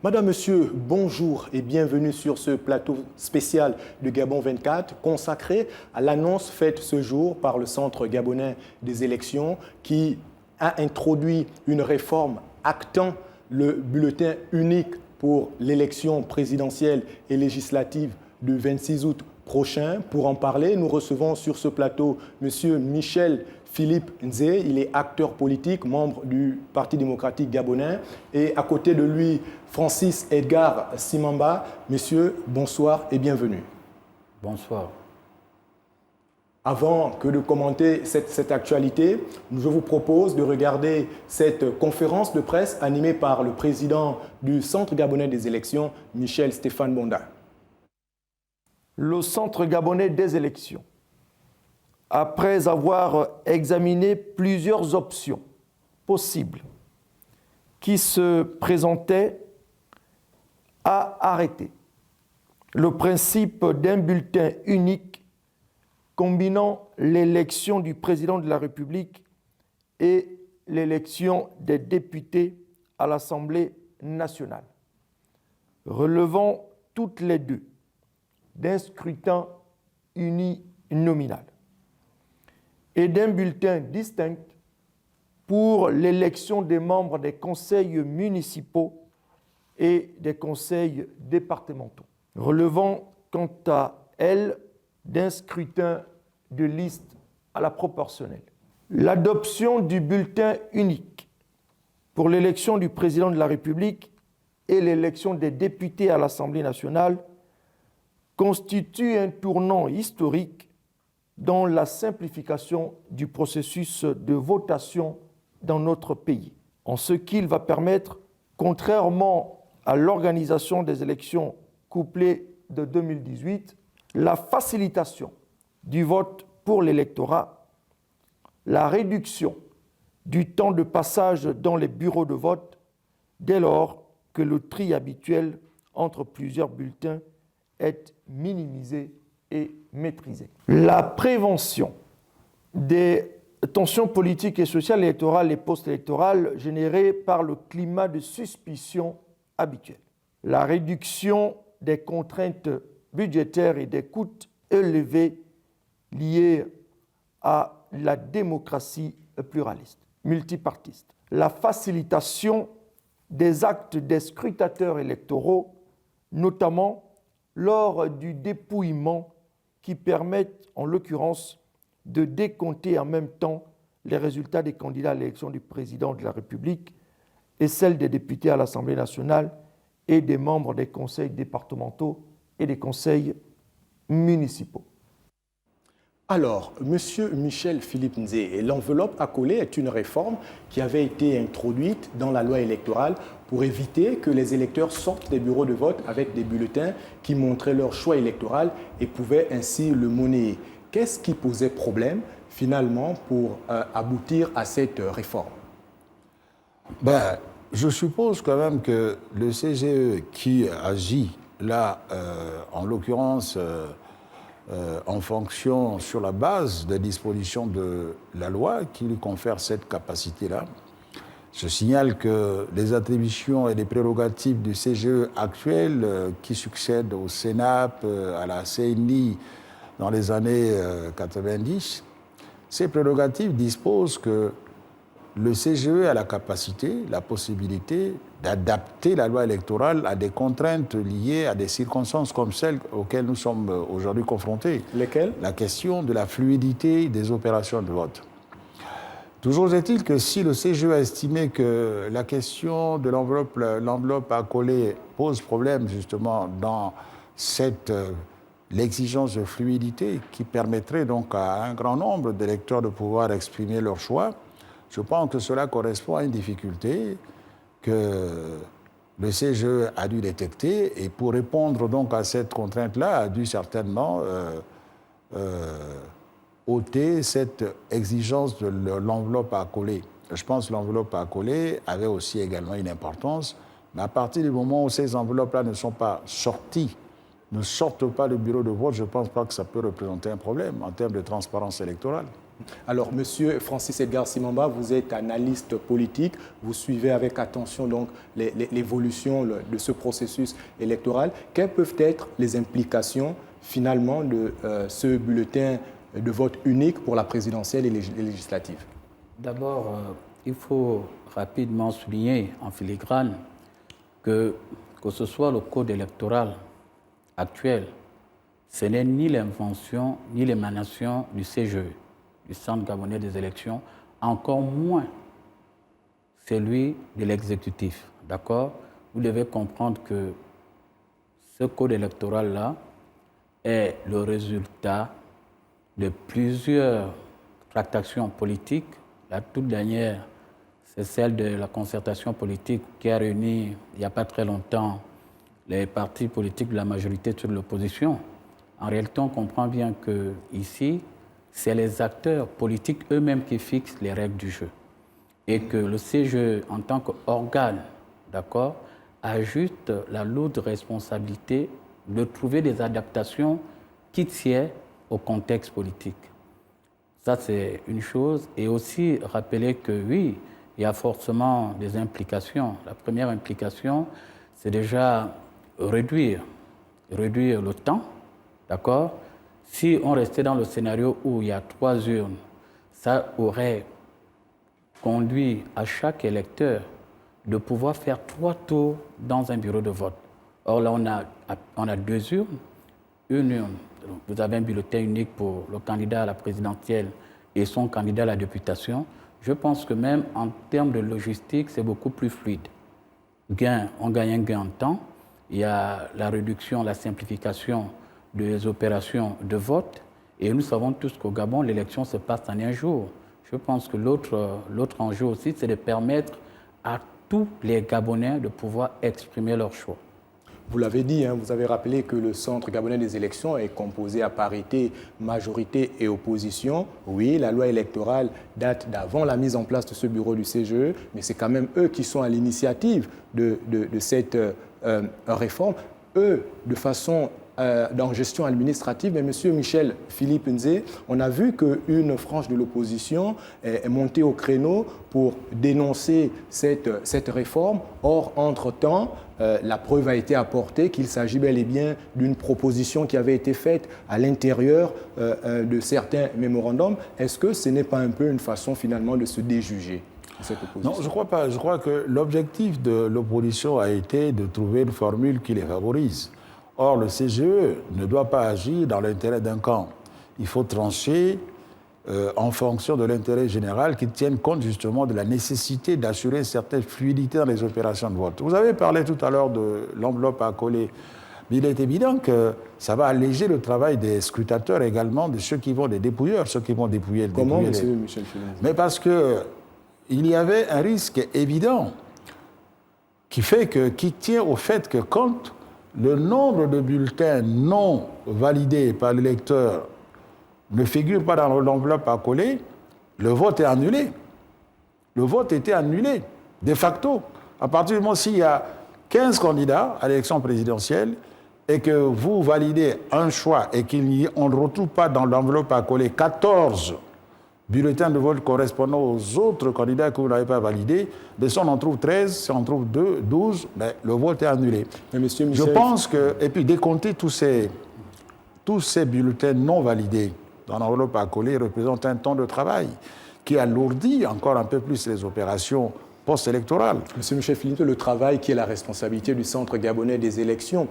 Madame, Monsieur, bonjour et bienvenue sur ce plateau spécial de Gabon 24 consacré à l'annonce faite ce jour par le Centre gabonais des élections qui a introduit une réforme actant le bulletin unique pour l'élection présidentielle et législative du 26 août prochain. Pour en parler, nous recevons sur ce plateau Monsieur Michel Philippe Nzé, il est acteur politique, membre du Parti démocratique gabonais. Et à côté de lui, Francis Edgar Simamba. Messieurs, bonsoir et bienvenue. Bonsoir. Avant que de commenter cette actualité, je vous propose de regarder cette conférence de presse animée par le président du Centre gabonais des élections, Michel Stéphane Bonda. Le Centre gabonais des élections, après avoir examiné plusieurs options possibles qui se présentaient, a arrêté le principe d'un bulletin unique combinant l'élection du président de la République et l'élection des députés à l'Assemblée nationale, relevant toutes les deux d'un scrutin uninominal et d'un bulletin distinct pour l'élection des membres des conseils municipaux et des conseils départementaux, relevant quant à elle d'un scrutin de liste à la proportionnelle. L'adoption du bulletin unique pour l'élection du président de la République et l'élection des députés à l'Assemblée nationale constitue un tournant historique dans la simplification du processus de votation dans notre pays, en ce qu'il va permettre, contrairement à l'organisation des élections couplées de 2018, la facilitation du vote pour l'électorat, la réduction du temps de passage dans les bureaux de vote dès lors que le tri habituel entre plusieurs bulletins est minimisé et maîtrisé. La prévention des tensions politiques et sociales électorales et post-électorales générées par le climat de suspicion habituel. La réduction des contraintes budgétaires et des coûts élevés liés à la démocratie pluraliste, multipartiste. La facilitation des actes des scrutateurs électoraux, notamment lors du dépouillement qui permettent, en l'occurrence, de décompter en même temps les résultats des candidats à l'élection du président de la République et celles des députés à l'Assemblée nationale et des membres des conseils départementaux et des conseils municipaux. Alors, Monsieur Michel Philippe Nzé, l'enveloppe à coller est une réforme qui avait été introduite dans la loi électorale pour éviter que les électeurs sortent des bureaux de vote avec des bulletins qui montraient leur choix électoral et pouvaient ainsi le monnayer. Qu'est-ce qui posait problème finalement pour aboutir à cette réforme? Je suppose quand même que le CGE qui agit là, en l'occurrence, en fonction sur la base des dispositions de la loi qui lui confère cette capacité-là. Je signale que les attributions et les prérogatives du CGE actuel qui succèdent au CENAP, à la CNI dans les années 90, ces prérogatives disposent que le CGE a la capacité, la possibilité d'adapter la loi électorale à des contraintes liées à des circonstances comme celles auxquelles nous sommes aujourd'hui confrontés. Lesquelles? La question de la fluidité des opérations de vote. Toujours est-il que si le CGE a estimé que la question de l'enveloppe à coller pose problème justement dans l'exigence de fluidité qui permettrait donc à un grand nombre d'électeurs de pouvoir exprimer leur choix, je pense que cela correspond à une difficulté que le CGE a dû détecter et pour répondre donc à cette contrainte-là, a dû certainement ôter cette exigence de l'enveloppe à coller. Je pense que l'enveloppe à coller avait aussi également une importance, mais à partir du moment où ces enveloppes-là ne sont pas sorties, ne sortent pas du bureau de vote, je ne pense pas que ça peut représenter un problème en termes de transparence électorale. Alors, Monsieur Francis Edgar Simamba, vous êtes analyste politique, vous suivez avec attention donc l'évolution de ce processus électoral. Quelles peuvent être les implications finalement de ce bulletin de vote unique pour la présidentielle et les législatives? D'abord, il faut rapidement souligner en filigrane que ce soit le code électoral actuel, ce n'est ni l'invention ni l'émanation du CGE, du Centre gabonais des élections, encore moins celui de l'exécutif. D'accord? Vous devez comprendre que ce code électoral-là est le résultat de plusieurs tractations politiques. La toute dernière, c'est celle de la concertation politique qui a réuni, il n'y a pas très longtemps, les partis politiques de la majorité sur l'opposition. En réalité, on comprend bien qu'ici, c'est les acteurs politiques eux-mêmes qui fixent les règles du jeu. Et que le CGE, en tant qu'organe, d'accord, a juste la lourde responsabilité de trouver des adaptations qui tiennent au contexte politique. Ça, c'est une chose. Et aussi rappeler que oui, il y a forcément des implications. La première implication, c'est déjà réduire le temps, d'accord? Si on restait dans le scénario où il y a 3 urnes, ça aurait conduit à chaque électeur de pouvoir faire 3 tours dans un bureau de vote. Or là, on a 2 urnes. Une urne, vous avez un bulletin unique pour le candidat à la présidentielle et son candidat à la députation. Je pense que même en termes de logistique, c'est beaucoup plus fluide. On gagne un gain en temps. Il y a la réduction, la simplification des opérations de vote. Et nous savons tous qu'au Gabon, l'élection se passe en un jour. Je pense que l'autre enjeu aussi, c'est de permettre à tous les Gabonais de pouvoir exprimer leur choix. Vous l'avez dit, hein, vous avez rappelé que le Centre gabonais des élections est composé à parité, majorité et opposition. Oui, la loi électorale date d'avant la mise en place de ce bureau du CGE, mais c'est quand même eux qui sont à l'initiative de cette réforme. Eux, de façon en gestion administrative, mais M. Michel Philippe Nzé, on a vu qu'une frange de l'opposition est montée au créneau pour dénoncer cette réforme. Or, entre-temps, la preuve a été apportée qu'il s'agit bel et bien d'une proposition qui avait été faite à l'intérieur de certains mémorandums. Est-ce que ce n'est pas un peu une façon finalement de se déjuger cette opposition? Non, je ne crois pas. Je crois que l'objectif de l'opposition a été de trouver une formule qui les favorise. Or, le CGE ne doit pas agir dans l'intérêt d'un camp. Il faut trancher en fonction de l'intérêt général qui tienne compte justement de la nécessité d'assurer une certaine fluidité dans les opérations de vote. Vous avez parlé tout à l'heure de l'enveloppe à coller. Mais il est évident que ça va alléger le travail des scrutateurs également, de ceux qui vont, des dépouilleurs, ceux qui vont dépouiller le Comment, monsieur Michel Philippe? Mais parce qu'il y avait un risque évident qui tient au fait que quand le nombre de bulletins non validés par l'électeur ne figure pas dans l'enveloppe à coller, le vote est annulé. Le vote était annulé, de facto. À partir du moment où s'il y a 15 candidats à l'élection présidentielle et que vous validez un choix et qu'on ne retrouve pas dans l'enveloppe à coller 14 bulletins de vote correspondant aux autres candidats que vous n'avez pas validés, mais si on en trouve 13, si on en trouve 12, ben, le vote est annulé. Mais Monsieur Michel... Je pense que, et puis décompter tous ces bulletins non validés dans l'enveloppe à coller représente un temps de travail qui alourdit encore un peu plus les opérations post-électorales. Monsieur Michel Philippe, le travail qui est la responsabilité du Centre gabonais des élections,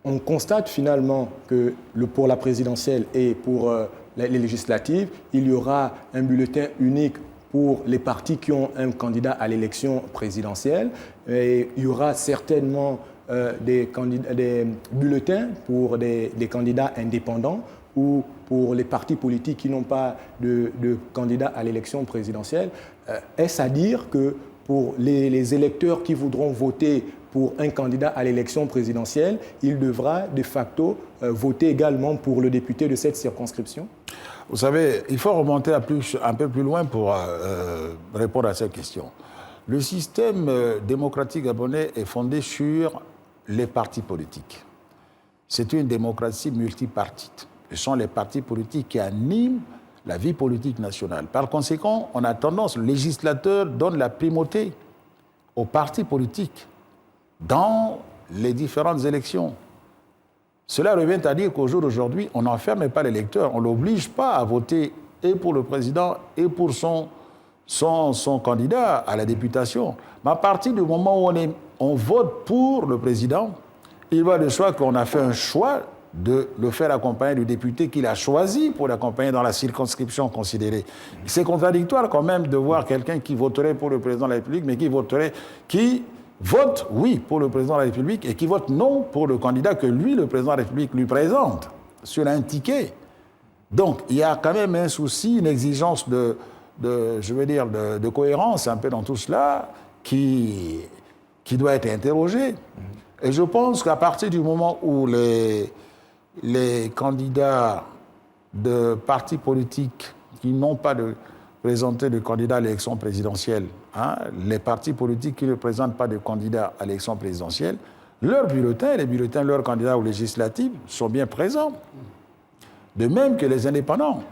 on constate finalement que pour la présidentielle et pour les législatives, il y aura un bulletin unique pour les partis qui ont un candidat à l'élection présidentielle. Et il y aura certainement des bulletins pour des candidats indépendants ou pour les partis politiques qui n'ont pas de candidat à l'élection présidentielle. Est-ce à dire que pour les électeurs qui voudront voter pour un candidat à l'élection présidentielle, il devra de facto voter également pour le député de cette circonscription? Vous savez, il faut remonter un peu plus loin pour répondre à cette question. Le système démocratique gabonais est fondé sur les partis politiques. C'est une démocratie multipartite. Ce sont les partis politiques qui animent la vie politique nationale. Par conséquent, on a tendance, le législateur donne la primauté aux partis politiques dans les différentes élections. Cela revient à dire qu'au jour d'aujourd'hui, on n'enferme pas l'électeur, on ne l'oblige pas à voter et pour le président et pour son candidat à la députation. Mais à partir du moment où on vote pour le président, il va de soi qu'on a fait un choix de le faire accompagner du député qu'il a choisi pour l'accompagner dans la circonscription considérée. C'est contradictoire quand même de voir quelqu'un qui voterait pour le président de la République, mais qui vote oui pour le président de la République et qui vote non pour le candidat que lui, le président de la République, lui présente sur un ticket. Donc, il y a quand même un souci, une exigence de cohérence un peu dans tout cela qui doit être interrogée. Et je pense qu'à partir du moment où les candidats de partis politiques qui n'ont pas présenté de candidat à l'élection présidentielle, les partis politiques qui ne présentent pas de candidat à l'élection présidentielle, leurs bulletins, les bulletins de leurs candidats aux législatives sont bien présents. De même que les indépendants.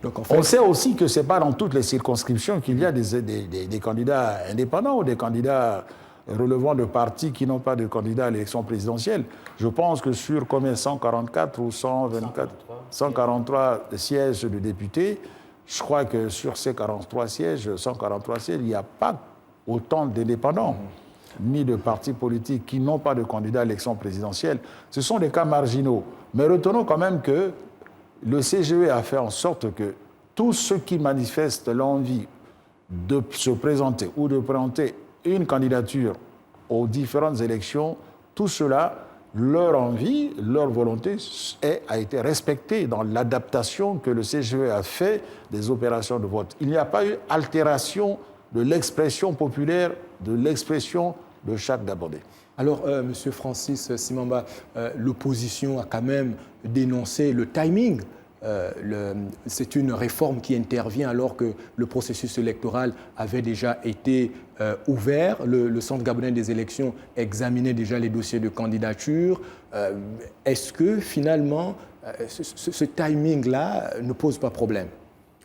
Donc, en fait, on sait aussi que ce n'est pas dans toutes les circonscriptions qu'il y a des candidats indépendants ou des candidats relevant de partis qui n'ont pas de candidat à l'élection présidentielle. Je pense que sur combien 144 ou 143 sièges de députés, je crois que sur ces 143 sièges, il n'y a pas autant d'indépendants, ni de partis politiques qui n'ont pas de candidat à l'élection présidentielle. Ce sont des cas marginaux. Mais retenons quand même que le CGE a fait en sorte que tous ceux qui manifestent l'envie de se présenter ou de présenter une candidature aux différentes élections, tout cela, leur envie, leur volonté a été respectée dans l'adaptation que le CGE a fait des opérations de vote. Il n'y a pas eu altération de l'expression populaire, de l'expression de chaque Gabonais. Alors, M. Francis Simamba, l'opposition a quand même dénoncé le timing. C'est une réforme qui intervient alors que le processus électoral avait déjà été ouvert. Le Centre gabonais des élections examinait déjà les dossiers de candidature. Est-ce que finalement, ce timing-là ne pose pas problème?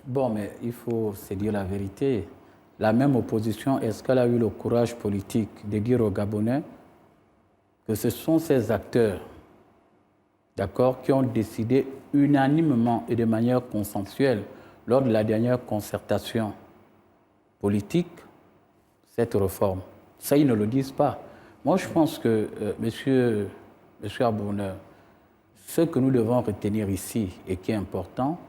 Bon, mais il faut se dire la vérité. La même opposition, est-ce qu'elle a eu le courage politique de dire aux Gabonais que ce sont ces acteurs, d'accord, qui ont décidé unanimement et de manière consensuelle lors de la dernière concertation politique cette réforme? Ça, ils ne le disent pas. Moi, je pense que, monsieur Abonneur, ce que nous devons retenir ici et qui est important,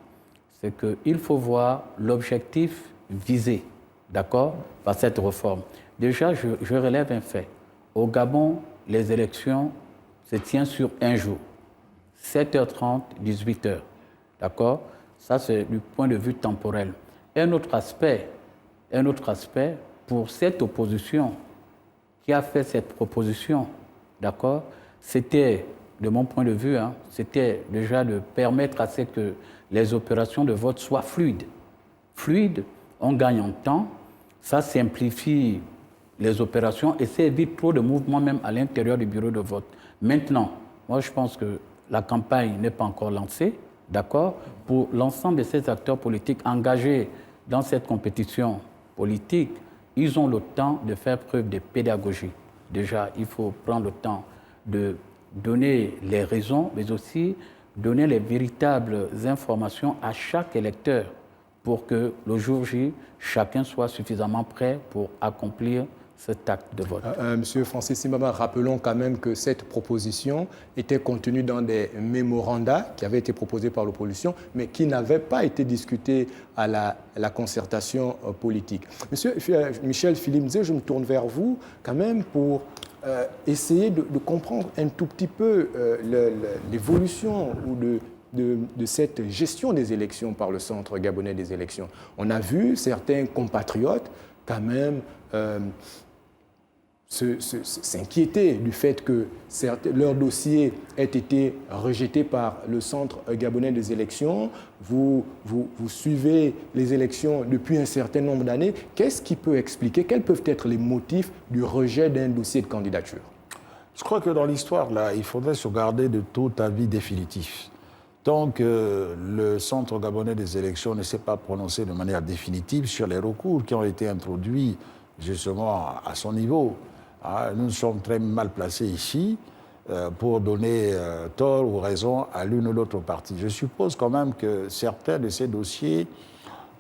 c'est qu'il faut voir l'objectif visé, d'accord, par cette réforme. Déjà, je relève un fait. Au Gabon, les élections se tiennent sur un jour. 7h30, 18h. D'accord? Ça, c'est du point de vue temporel. Un autre aspect pour cette opposition qui a fait cette proposition, d'accord, c'était, de mon point de vue, c'était déjà de permettre à ce que les opérations de vote soient fluides. Fluides, on gagne en temps, ça simplifie les opérations et ça évite trop de mouvements même à l'intérieur du bureau de vote. Maintenant, moi je pense que la campagne n'est pas encore lancée, d'accord? Pour l'ensemble de ces acteurs politiques engagés dans cette compétition politique, ils ont le temps de faire preuve de pédagogie. Déjà, il faut prendre le temps de donner les raisons, mais aussi donner les véritables informations à chaque électeur pour que le jour J, chacun soit suffisamment prêt pour accomplir cet acte de vote. Monsieur Francis Simamba, rappelons quand même que cette proposition était contenue dans des mémorandas qui avaient été proposés par l'opposition, mais qui n'avaient pas été discutés à la concertation politique. Monsieur Michel Filimzé, je me tourne vers vous quand même pour essayer de comprendre un tout petit peu l'évolution ou de cette gestion des élections par le Centre gabonais des élections. On a vu certains compatriotes quand même s'inquiéter du fait que leur dossier ait été rejeté par le Centre gabonais des élections. Vous suivez les élections depuis un certain nombre d'années. Qu'est-ce qui peut expliquer, quels peuvent être les motifs du rejet d'un dossier de candidature? Je crois que dans l'histoire, là, il faudrait se garder de tout avis définitif. tant que le Centre gabonais des élections ne s'est pas prononcé de manière définitive sur les recours qui ont été introduits justement à son niveau. Nous sommes très mal placés ici pour donner tort ou raison à l'une ou l'autre partie. Je suppose quand même que certains de ces dossiers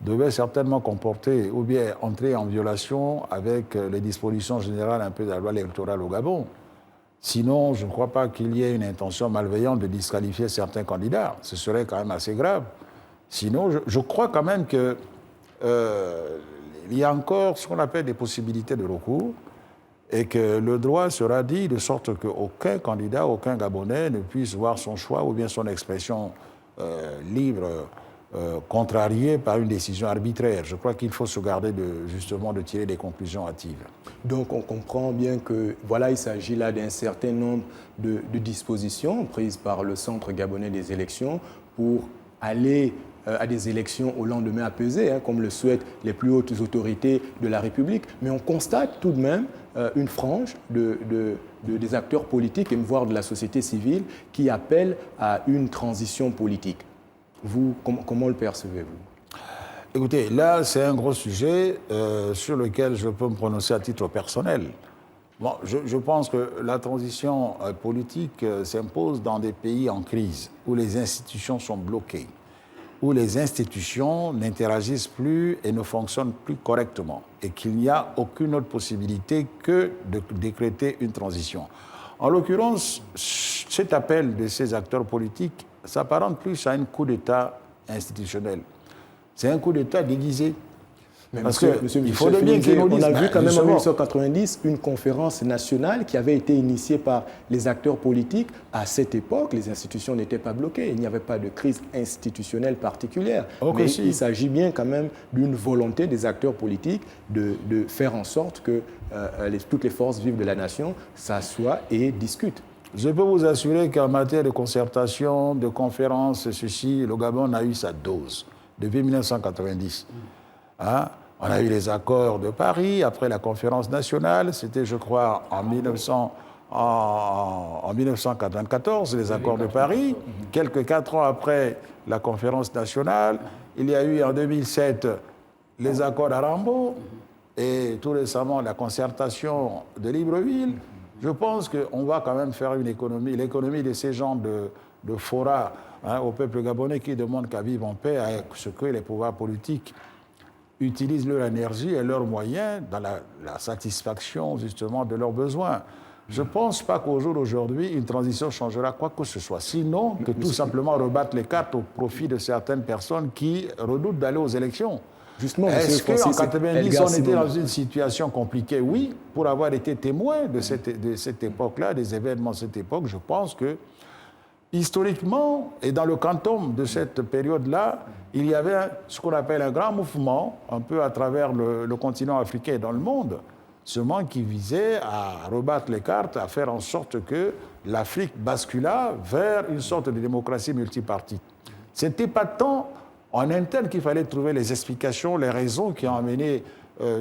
devaient certainement comporter ou bien entrer en violation avec les dispositions générales un peu de la loi électorale au Gabon. Sinon, je ne crois pas qu'il y ait une intention malveillante de disqualifier certains candidats. Ce serait quand même assez grave. Sinon, je crois quand même qu'il y a encore ce qu'on appelle des possibilités de recours et que le droit sera dit de sorte qu'aucun candidat, aucun Gabonais ne puisse voir son choix ou bien son expression libre contrariée par une décision arbitraire. Je crois qu'il faut se garder justement de tirer des conclusions hâtives. Donc on comprend bien que voilà, il s'agit là d'un certain nombre de dispositions prises par le Centre gabonais des élections pour aller à des élections au lendemain apaisé, comme le souhaitent les plus hautes autorités de la République. Mais on constate tout de même une frange des acteurs politiques et voire de la société civile qui appellent à une transition politique. Vous, comment le percevez-vous? Écoutez, là, c'est un gros sujet sur lequel je peux me prononcer à titre personnel. Bon, je pense que la transition politique s'impose dans des pays en crise, où les institutions sont bloquées, où les institutions n'interagissent plus et ne fonctionnent plus correctement, et qu'il n'y a aucune autre possibilité que de décréter une transition. En l'occurrence, cet appel de ces acteurs politiques s'apparente plus à un coup d'État institutionnel. C'est un coup d'État déguisé. Mais parce il faut bien qu'ils nous disent. On a vu quand même en 1990 une conférence nationale qui avait été initiée par les acteurs politiques. À cette époque, les institutions n'étaient pas bloquées. Il n'y avait pas de crise institutionnelle particulière. Mais il s'agit bien quand même d'une volonté des acteurs politiques de faire en sorte que toutes les forces vives de la nation s'assoient et discutent. Je peux vous assurer qu'en matière de concertation, de conférences, ceci, le Gabon a eu sa dose depuis 1990. On a eu les accords de Paris après la conférence nationale, c'était je crois en 1994, les accords de Paris. Quelques 4 ans après la conférence nationale, il y a eu en 2007 les accords d'Arambo et tout récemment la concertation de Libreville. Je pense qu'on va quand même faire l'économie de ces gens de fora au peuple gabonais qui demande qu'à vivre en paix avec ce que les pouvoirs politiques utilisent leur énergie et leurs moyens dans la satisfaction justement de leurs besoins. Je ne pense pas qu'au jour d'aujourd'hui, une transition changera quoi que ce soit. Sinon, que tout simplement rebattre les cartes au profit de certaines personnes qui redoutent d'aller aux élections. Justement, est-ce qu'en 1990, on était dans une situation compliquée? Oui, pour avoir été témoin de cette époque-là, des événements de cette époque, je pense que historiquement, et dans le quantum de cette période-là, il y avait ce qu'on appelle un grand mouvement, un peu à travers le continent africain et dans le monde, seulement qui visait à rebattre les cartes, à faire en sorte que l'Afrique bascula vers une sorte de démocratie multipartite. Ce n'était pas tant en interne qu'il fallait trouver les explications, les raisons qui ont amené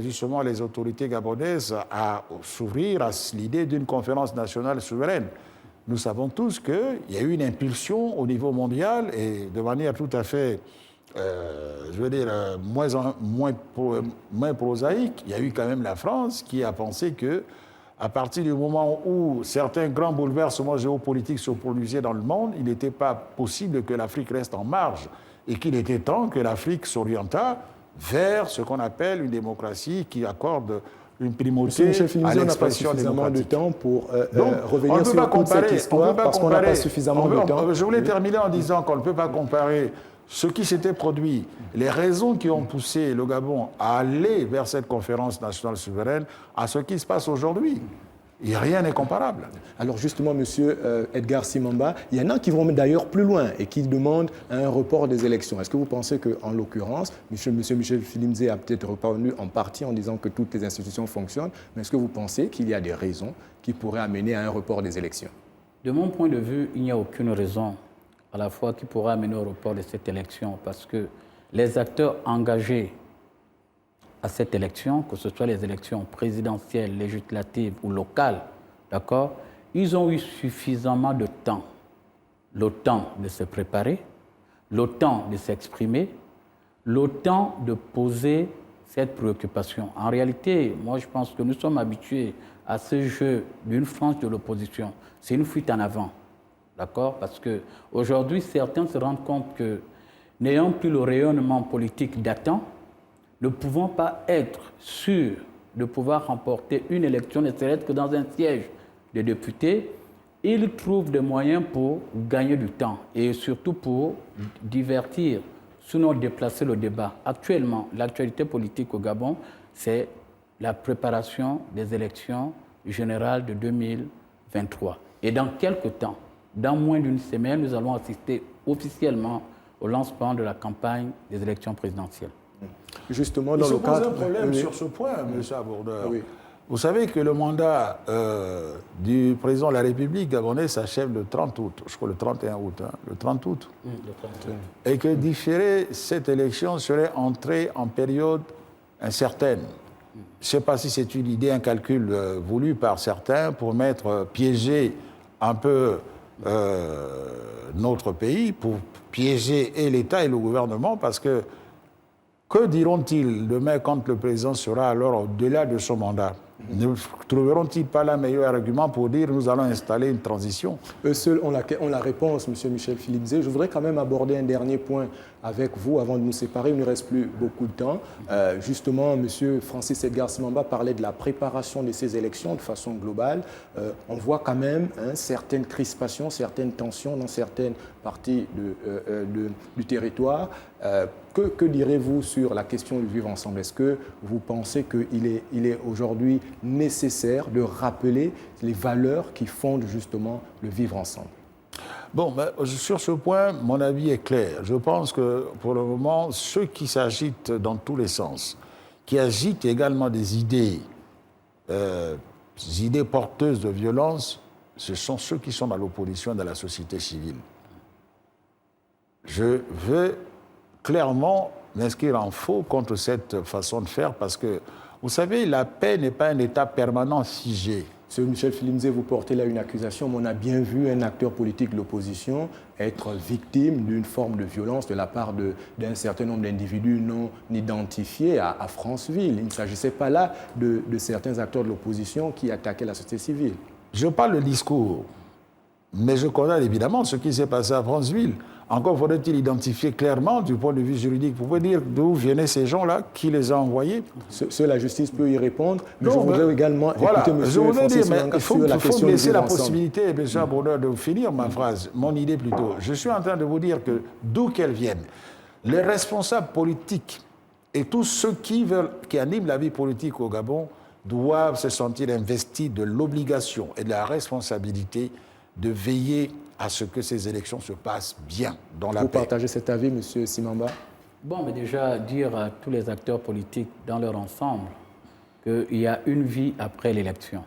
justement les autorités gabonaises à s'ouvrir à l'idée d'une conférence nationale souveraine. Nous savons tous qu'il y a eu une impulsion au niveau mondial et de manière tout à fait, moins prosaïque. Il y a eu quand même la France qui a pensé qu'à partir du moment où certains grands bouleversements géopolitiques se produisaient dans le monde, il n'était pas possible que l'Afrique reste en marge et qu'il était temps que l'Afrique s'orientât vers ce qu'on appelle une démocratie qui accorde une primauté à l'expression démocratique. On n'a pas suffisamment de temps pour revenir sur toute cette histoire parce qu'on n'a pas suffisamment de temps. Je voulais terminer en disant qu'on ne peut pas comparer ce qui s'était produit, les raisons qui ont poussé le Gabon à aller vers cette conférence nationale souveraine à ce qui se passe aujourd'hui. Et rien n'est comparable. Alors justement, M. Edgar Simamba, il y en a qui vont d'ailleurs plus loin et qui demandent un report des élections. Est-ce que vous pensez qu'en l'occurrence, M. Michel Filimzé a peut-être répondu en partie en disant que toutes les institutions fonctionnent, mais est-ce que vous pensez qu'il y a des raisons qui pourraient amener à un report des élections? De mon point de vue, il n'y a aucune raison à la fois qui pourra amener au report de cette élection parce que les acteurs engagés à cette élection, que ce soit les élections présidentielles, législatives ou locales, d'accord, ils ont eu suffisamment de temps le temps de se préparer, le temps de s'exprimer, le temps de poser cette préoccupation. En réalité, moi je pense que nous sommes habitués à ce jeu d'une frange de l'opposition. C'est une fuite en avant, d'accord? Parce qu'aujourd'hui, certains se rendent compte que, n'ayant plus le rayonnement politique datant, ne pouvant pas être sûrs de pouvoir remporter une élection, ne serait-ce que dans un siège de députés, ils trouvent des moyens pour gagner du temps et surtout pour divertir, sinon déplacer le débat. Actuellement, l'actualité politique au Gabon, c'est la préparation des élections générales de 2023. Et dans quelques temps, dans moins d'une semaine, nous allons assister officiellement au lancement de la campagne des élections présidentielles. Justement, dans il le se pose cadre... un problème sur ce point, M. Abourdeur. Oui. Vous savez que le mandat du président de la République gabonais s'achève le 30 août, je crois le 31 août, hein, le 30 août. Le 30 août. Et que différer cette élection serait entrée en période incertaine. Je ne sais pas si c'est une idée, un calcul voulu par certains pour piéger un peu notre pays, pour piéger et l'État et le gouvernement, parce que diront-ils demain quand le président sera alors au-delà de son mandat? Ne trouveront-ils pas le meilleur argument pour dire nous allons installer une transition? Eux seuls ont la réponse, M. Michel Philippe-Zé. Je voudrais quand même aborder un dernier point avec vous avant de nous séparer. Il ne reste plus beaucoup de temps. Justement, M. Francis Edgar Simamba parlait de la préparation de ces élections de façon globale. On voit quand même certaines crispations, certaines tensions dans certaines parties du territoire. Que direz-vous sur la question du vivre ensemble? Est-ce que vous pensez qu'il est aujourd'hui nécessaire de rappeler les valeurs qui fondent justement le vivre ensemble? Bon, sur ce point, mon avis est clair. Je pense que pour le moment, ceux qui s'agitent dans tous les sens, qui agitent également des idées porteuses de violence, ce sont ceux qui sont dans l'opposition de la société civile. Je veux clairement m'inscrire en faux contre cette façon de faire parce que, vous savez, la paix n'est pas un état permanent figé. M. Michel Philippe-Zé, vous portez là une accusation, mais on a bien vu un acteur politique de l'opposition être victime d'une forme de violence de la part d'un certain nombre d'individus non identifiés à Franceville. Il ne s'agissait pas là de certains acteurs de l'opposition qui attaquaient la société civile. Je parle de discours, mais je condamne évidemment ce qui s'est passé à Franceville. Encore faudrait-il identifier clairement, du point de vue juridique, vous pouvez dire d'où venaient ces gens-là, qui les a envoyés? La justice peut y répondre, mais je voudrais également écouter M. Francis Manga sur la question me laisser la ensemble. possibilité, M. Abourdeur, de finir ma phrase, mon idée plutôt. Je suis en train de vous dire que, d'où qu'elles viennent, les responsables politiques et tous ceux qui animent la vie politique au Gabon doivent se sentir investis de l'obligation et de la responsabilité de veiller à ce que ces élections se passent bien dans la paix. Vous partagez cet avis, M. Simamba? Bon, mais déjà dire à tous les acteurs politiques dans leur ensemble qu'il y a une vie après l'élection.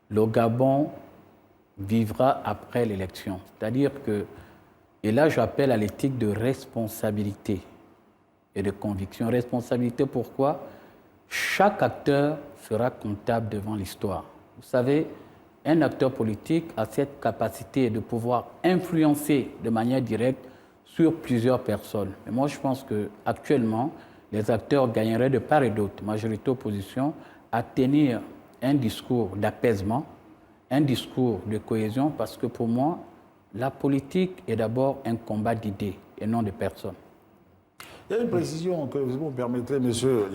Le Gabon vivra après l'élection. C'est-à-dire que, et là j'appelle à l'éthique de responsabilité et de conviction. Responsabilité pourquoi? Chaque acteur sera comptable devant l'histoire. Vous savez, un acteur politique a cette capacité de pouvoir influencer de manière directe sur plusieurs personnes. Mais moi, je pense qu'actuellement, les acteurs gagneraient de part et d'autre, majorité opposition, à tenir un discours d'apaisement, un discours de cohésion, parce que pour moi, la politique est d'abord un combat d'idées et non de personnes. Il y a une précision que vous me permettrez, monsieur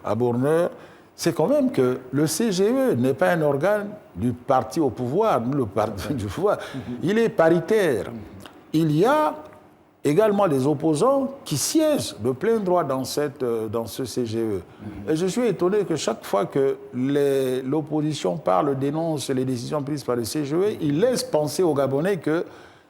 Abourdeur. C'est quand même que le CGE n'est pas un organe du parti au pouvoir, le parti du pouvoir. Il est paritaire. Il y a également des opposants qui siègent de plein droit dans ce CGE. Et je suis étonné que chaque fois que l'opposition parle, dénonce les décisions prises par le CGE, il laisse penser aux Gabonais que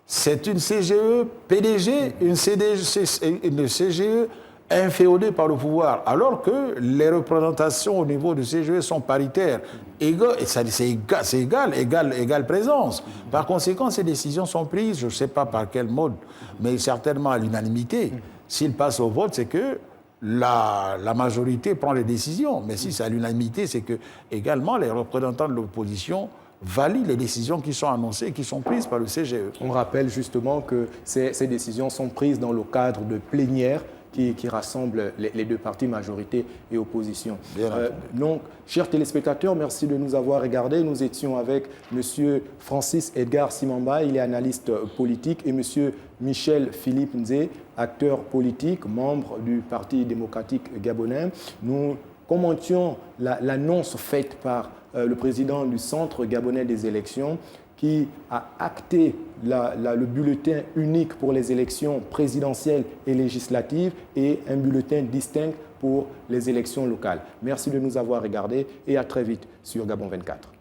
c'est une CGE PDG, une CGE inféodée par le pouvoir, alors que les représentations au niveau du CGE sont paritaires. C'est égale présence. Par conséquent, ces décisions sont prises, je ne sais pas par quel mode, mais certainement à l'unanimité. S'il passe au vote, c'est que la majorité prend les décisions. Mais si c'est à l'unanimité, c'est que également les représentants de l'opposition valide les décisions qui sont annoncées et qui sont prises par le CGE. On rappelle justement que ces décisions sont prises dans le cadre de plénières qui rassemblent les deux partis, majorité et opposition. Donc, chers téléspectateurs, merci de nous avoir regardés. Nous étions avec M. Francis Edgar Simamba, il est analyste politique, et M. Michel Philippe Nzé, acteur politique, membre du Parti démocratique gabonais. Nous commentions l'annonce faite par le président du Centre gabonais des élections qui a acté le bulletin unique pour les élections présidentielles et législatives et un bulletin distinct pour les élections locales. Merci de nous avoir regardés et à très vite sur Gabon 24.